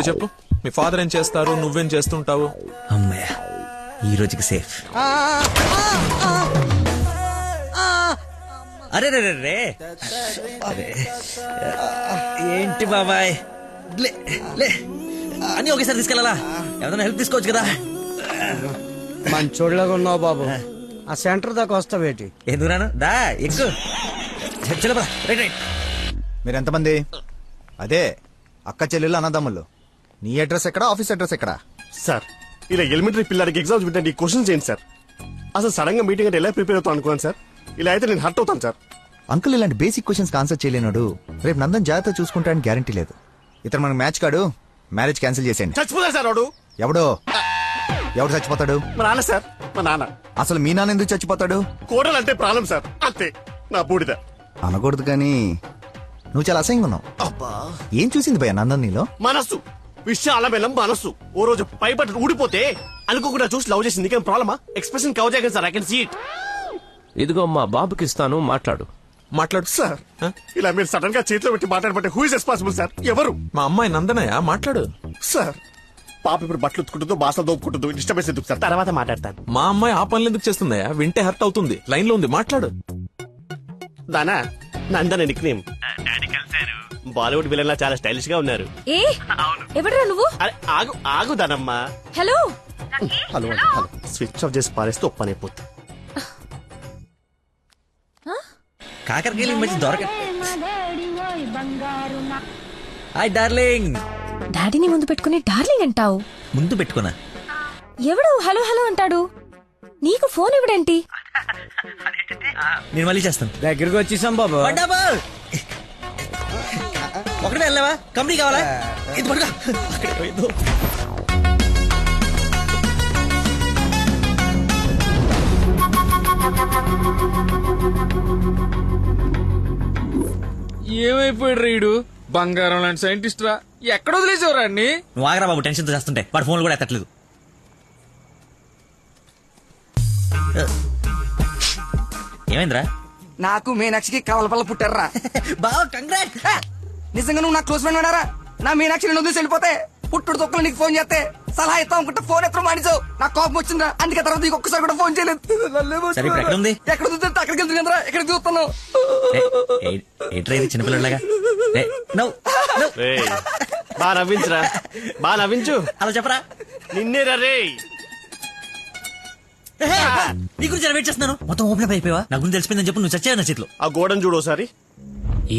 ఇప్పుడు చెప్పు, మీ ఫాదర్ ఏం చేస్తారు, నువ్వేం చేస్తుంటావు? అమ్మయ్య, ఈ రోజుకి సేఫ్. అరే రే రే రే అరే ఏంటి బాబాయ్, లే లే అన్నీ ఒకేసారి తీసుకెళ్ళాలా? ఎవరైనా హెల్ప్ తీసుకోవచ్చు కదా. మంచోళ్ళగా ఉన్నావు బాబు. ఆ సెంటర్ దాకా వస్తావేటి? ఎందుకు రాను, దా ఎక్కు. చలో రైట్ రైట్. మీరు ఎంతమంది? అదే అక్క చెల్లెళ్ళు అన్నదమ్ముళ్ళు. నీ అడ్రస్ ఎక్కడ, ఆఫీస్ అడ్రస్ ఎక్కడ? సార్ ఇలా ఎలిమెంటరీ పిల్లలకి ఎగ్జామ్స్ పెట్టండి, క్వశ్చన్స్ ఏంటి సార్? అసలు సడన్ గా మీటింగ్ అంటే ఎలా ప్రిపేర్ అవుతాను అనుకున్నాను సార్. ఇలా అయితే నేను హర్ట్ అవుతాను సార్. అంకుల్ ఇలాంటి బేసిక్ క్వశ్చన్స్ ఆన్సర్ చేయలేనాడు. రేపు నందన్ జాగ్రత్త చూసుకుంటాడని గ్యారంటీ లేదు. ఇతను మనకు మ్యాచ్ కాడు, మ్యారేజ్ క్యాన్సిల్ చేసేయండి. చచ్చిపోతా సార్ వాడు. ఎవడు చచ్చిపోతాడు? మా నాన్న సార్, మా నాన్న. అసలు మీ నాన్న ఎందుకు చచ్చిపోతాడు? కోడలంటే ప్రాబ్లం సార్, అంతే. నా బూడిద అనకూడదు కానీ నువ్వు చాలా అసహ్యంగా ఉన్నావు. ఏం చూసింది భయ్య నందన్ నీలో? మనస్సు విశాల బెల్లం మనస్సు. ఓ రోజు పైపట్టు ఊడిపోతే అనుకోకుండా చూసి లవ్ చేసింది. కానీ ప్రాబ్లమా? ఎక్స్ప్రెషన్ కవర్ చేయగలను sir. I can see it. ఇదిగో మా బాబుకి ఇస్తాను, మాట్లాడు. మాట్లాడు సార్. ఇలా మీరు సడన్ గా చేతిలో పెట్టి మాట్లాడబట్టే హూ ఇస్ రెస్పాన్సిబుల్ సార్? ఎవరు? మా అమ్మాయి నందనయ్య, మాట్లాడు. సార్ పాప ఇప్పుడు బట్టలు ఉత్తుకుంటుందో, బాసలు దోపుకుంటుందో, డిస్టర్బెన్స్ ఎందుకు సార్? తర్వాత మాట్లాడతాను. మా అమ్మాయి ఆ పనులు ఎందుకు చేస్తుందయ్యా? వింటే హర్ట్ అవుతుంది. లైన్ లో ఉంది, మాట్లాడు. దానా నందన నిక్ నేమ్. బాలీవుడ్ విలన్ లా చాలా స్టైలిష్ గా ఉన్నారు. ఏ ఎవడరా నువ్వు? అరే ఆగు ఆగు దానమ్మా. Hello hello hello. Switch off చేసి పారేస్తే ఒప్పనైపోతుంది. కాకరకాయలు మంచి దొరక. Hi darling. డాడీని ముందు పెట్టుకుని డార్లింగ్ అంటావు? ముందు పెట్టుకున్నా. ఎవడు హలో హలో అంటాడు? నీకు ఫోన్ ఎవడేంటి? నేను మళ్ళీ చేస్తాను. దగ్గరికి వచ్చేసాం బాబు. ఒకటే వెళ్ళావా? కంపెనీ కావాలా? ఇది పడుకో. అక్కడే పోయిందో. ఏమైపోయాడు రీడు? బంగారం లాంటి సైంటిస్ట్ రా. ఎక్కడ వదిలేసేవారా అన్ని? నువ్వు ఆగరా బాబు, టెన్షన్ తో చేస్తుంటే. వాడు ఫోన్లు కూడా ఎత్తట్లేదు. ఏమైందిరా? నాకు మీనాక్షికి కవలపల్ల పుట్టారా. బావ కంగ్రాట్. నిజంగా నువ్వు నా క్లోజ్ ఫ్రెండ్ వినారా? నా మీనాక్షి నేను వదిలేసి వెళ్ళిపోతే పుట్టుడు తొక్కలు నీకు ఫోన్ చేస్తే సలహా ఇస్తాం అనుకుంటే ఫోన్ ఎత్తడం మానేసావు. నాకు కోపం వచ్చిందా, అందుకే తర్వాత నీకు ఒక్కసారి కూడా ఫోన్ చేయలేదు. సరే ఇప్పుడు ఎక్కడ ఉంది? ఎక్కడ చూస్తే అక్కడికి వెళ్తుందిరా. ఎక్కడ చూస్తున్నావు? ఏంట్రైంది చిన్నపిల్లలాగా? బా నవ్వించురా, బా నవ్వించు. అలా చెప్పరా. నిన్నేరా రే. నీ గురించి వెయిట్ చేస్తున్నాను. మొత్తం ఓపెన్ అప్ అయిపోయావా? నా గురించి తెలిసిపోయిందని చెప్పు. నువ్వు చచ్చావు నా చేతిలో. ఆ గోడను చూడోసారి.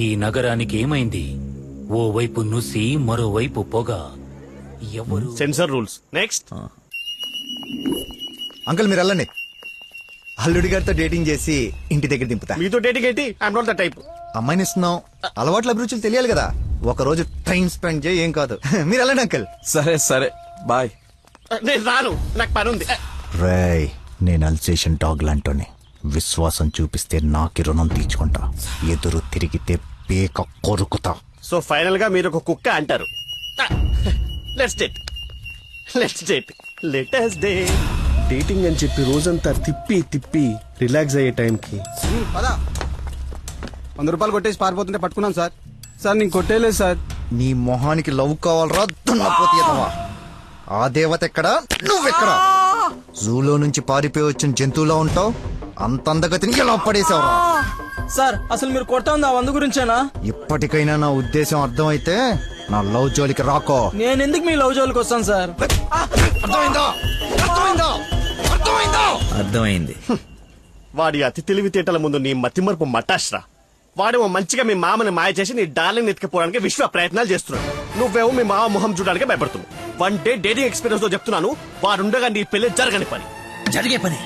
ఈ నగరానికి ఏమైంది? ఓ వైపు నుసి, మరోవైపు పొగ. ఎవరు? Sensor rules. నెక్స్ట్. అంకుల్ మీరు వెళ్ళండి. అల్లుడి గారితో డేటింగ్ చేసి ఇంటి దగ్గర దింపుతా. మీతో డేటింగ్ ఏంటి? I'm not the type. అమ్మాయిని ఇస్తున్నాం, అలవాట్ల అభిరుచులు తెలియాలి కదా. ఒక రోజు టైం స్పెండ్ చేయి, ఏం కాదు. మీరు వెళ్ళండి అంకుల్. సరే సరే బాయ్. నేను రాను, నాకు పని ఉంది. రేయ్, నేను అల్సేషన్ డాగ్ లాంటోని. విశ్వాసం చూపిస్తే నాకి రుణం తీర్చుకుంటా, ఎదురు తిరిగితే పేక కొరుకుతా. సో ఫైనల్ గా మీరు ఒక కుక్క అంటారు. Let's date, let's date, let us day. Dating అని చెప్పి రోజంతా తిప్పి తిప్పి రిలాక్స్ అయ్యే టైంకి 100 రూపాయలు కొట్టేసి పారిపోతుంటే పట్టుకున్నాం సార్. సార్ నేను కొట్టేలేదు సార్. నీ మొహానికి లవ్ కావాలరా దున్నపోతీయదవా? ఆ దేవత ఎక్కడా, నువ్వెక్కడా? జూలో నుంచి పారిపోయి వచ్చిన జంతువులా ఉంటావు. అంత అందగతిని ఎలా పడేసావురా? సార్ అసలు మీరు కొడతా ఉంది ఆ 100 గురించేనా? ఇప్పటికైనా నా ఉద్దేశం అర్థమైతే నా లవ్ జోలికి రాకో. నేను ఎందుకు మీ లవ్ జోలికి వస్తాను సార్? అర్థమైందా? అర్థమైందా? అర్థమైందా? అర్థమైంది. వాడి అతి తెలివితేటల ముందు నీ మతిమరుపు మటాష్రా. వాడేమో మంచిగా మీ మామని మాయ చేసి నీ డార్లింగ్ ఎత్తుకుపోవడానికి విశ్వ ప్రయత్నాలు చేస్తున్నాడు. నువ్వేమో మీ మామ మొహం చూడడానికి భయపడుతున్నావు. 1 డే డేటింగ్ ఎక్స్పీరియన్స్ తో చెప్తున్నాను, వాడుండగా నీ పెళ్లి జరగని పని. జరిగే పని.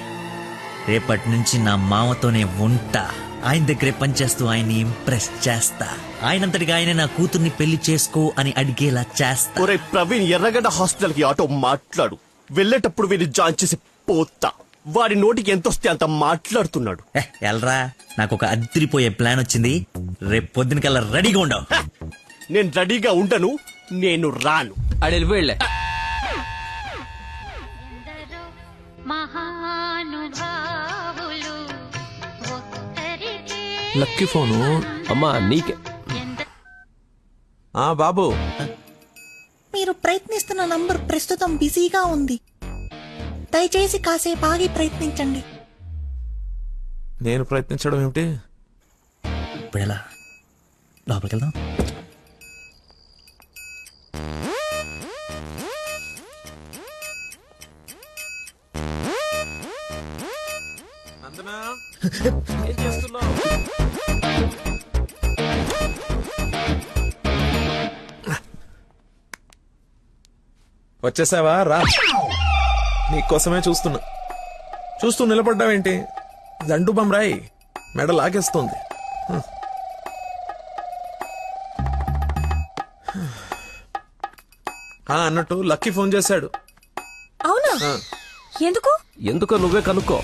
రేపటి నుంచి నా మామతోనే ఉంటా. ఆయన దగ్గరే పనిచేస్తూ ఆయన్ని ఇంప్రెస్ చేస్తా. ఆయనంతటిగా ఆయన నా కూతుర్ని పెళ్లి చేసుకో అని అడిగేలా చేస్తా. ఒరే ప్రవీణ్, ఎర్రగడ్డ హాస్పిటల్ కి ఆటో మాట్లాడు. వెళ్ళేటప్పుడు వీడిని జాయిన్ చేసి పోతా. వాడి నోటికి ఎంతొస్తే అంత మాట్లాడుతున్నాడు. ఎల్రా, నాకు ఒక అదిరిపోయే ప్లాన్ వచ్చింది. రేపు పొద్దున కల్లా రెడీగా ఉండవు. నేను రెడీగా ఉండను, నేను రాను. ఆడు వెళ్ళిపోయిలే. Lucky phone. అమ్మా నీకే. బాబు మీరు ప్రయత్నిస్తున్న నంబర్ ప్రస్తుతం బిజీగా ఉంది. దయచేసి కాసేపు ఆగి ప్రయత్నించండి. నేను ప్రయత్నించడం ఏమిటి? ఇప్పుడు ఎలా లోపలికి వెళ్దాం. నందనా, ఏం చేస్తున్నావ్? వచ్చేసావా? రా, నీకోసమే చూస్తూ నిలబడ్డావేంటి? జండు బమ్రాయి మెడ లాగేస్తోంది. అన్నట్టు లక్కీ ఫోన్ చేశాడు. అవునా? ఎందుకు? ఎందుకో నువ్వే కనుక్కో.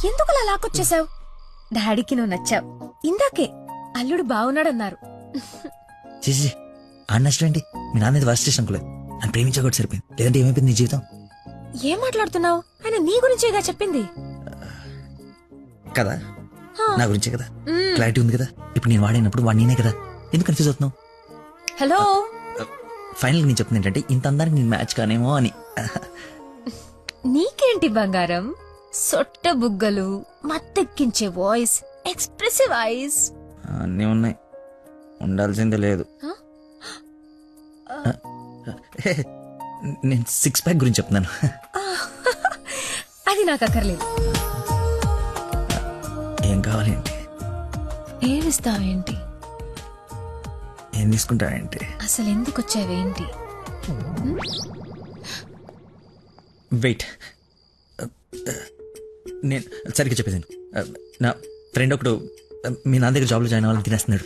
ఎందుకు అలా లాక్కొచ్చేసావు? డాడీకి నువ్వు నచ్చావు. ఇందాకే అల్లుడు బాగున్నాడన్నారు. చేసి అన్నష్టండి. మీ నాన్నది వర్స్ట్ చేసిన అనుకోలేదు. అని ప్రేమించకూడదు సరిపోయింది. లేదంటే ఏమైపోయింది నీ జీవితం? ఏం మాట్లాడుతున్నావు? ఆయన నీ గురించేగా చెప్పింది. కదా, నా గురించే కదా. క్లారిటీ ఉంది కదా. ఇప్పుడు నేను వాడినప్పుడు వాడు నేనే కదా. ఎందుకు కన్ఫ్యూజ్ అవుతున్నావు? హలో, ఫైనల్ నేను చెప్తుంది ఏంటంటే ఇంత అందానికి నేను మ్యాచ్ కానేమో అని. నీకేంటి బంగారం? సొట్ట బుగ్గలు, మత్తెక్కించే వాయిస్, ఎక్స్ప్రెసివ్ ఐస్. అన్నీ ఉన్నాయి, ఉండాల్సిందే లేదు. నేను 6 ప్యాక్ గురించి చెప్తున్నాను. అది నాకు అక్కర్లేదు. ఏం కావాలేంటి? ఏమిస్తావేంటి? ఏం తీసుకుంటావేంటి? అసలు ఎందుకు వచ్చావేంటి? వెయిట్, నేను సరిగ్గా చెప్పేసాను. నా ఫ్రెండ్ ఒకడు మీ నాన్న దగ్గర జాబ్లో జాయిన్ అవ్వాలని తినేస్తున్నాడు.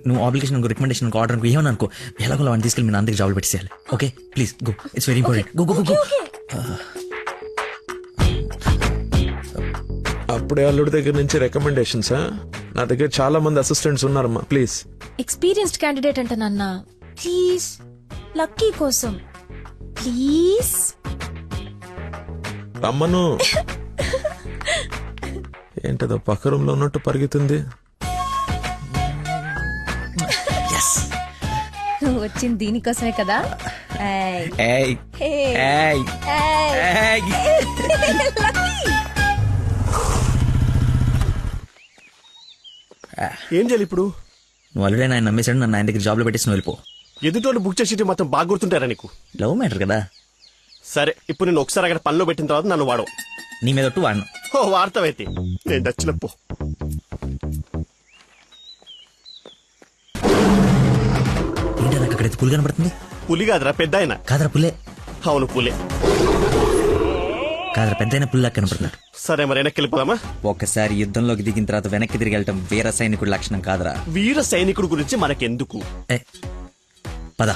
నువ్వు అప్లికేషన్ రికమెండేషన్ ఆర్డర్ అనుకో ఏమని అనుకో, ఎలాగో వాడిని తీసుకెళ్ళి మీ నాన్న దగ్గర జాబ్లో పెట్టేసేయాలి. Okay please go, it's very important. Go go go. అప్పుడే అల్లుడి దగ్గర నుంచి రికమెండేషన్స్? నా దగ్గర చాలా మంది అసిస్టెంట్స్ ఉన్నారమ్మా, ప్లీజ్. ఎక్స్పీరియన్స్డ్ క్యాండిడేట్ అంట నాన్న. ప్లీజ్, లక్కీ కోసం ప్లీజ్. రమ్మను. ఏంటదో పక్క రూమ్ లో ఉన్నట్టు పరిగెత్తుంది. నువ్వు వచ్చింది దీనికోసమే కదా. ఏం చేయాలి ఇప్పుడు? నువ్వు ఆల్రెడీ ఆయన నమ్మేశాడు. నన్ను ఆయన దగ్గర జాబ్లో పెట్టేసి నువ్వు వెళ్ళిపో. ఎదుటోళ్ళు బుక్ చేసి మొత్తం బాగా గుర్తుంటారా నీకు? లవ్ మ్యాటర్ కదా. సరే, ఇప్పుడు నేను ఒకసారి అక్కడ పనిలో పెట్టిన తర్వాత నన్ను వాడవు. నీ మీద ఒట్టు వాడను. ఓ వార్తవైతే నేను దచ్చినప్పు. ఏంటో నాకు అక్కడైతే పులి కనపడుతుంది. పులి కాదురా, పెద్ద ఆయన. కాదరా పుల్లే. అవును పులే. కాదరా పెద్ద అయిన పుల్లా కనపడుతున్నాడు. సరే మరి వెనక్కి వెళ్ళిపోదామా? ఒకసారి యుద్ధంలోకి దిగిన తర్వాత వెనక్కి తిరిగి వెళ్ళటం వీర సైనికుడి లక్షణం కాదరా. వీర సైనికుడు గురించి మనకెందుకు? పద.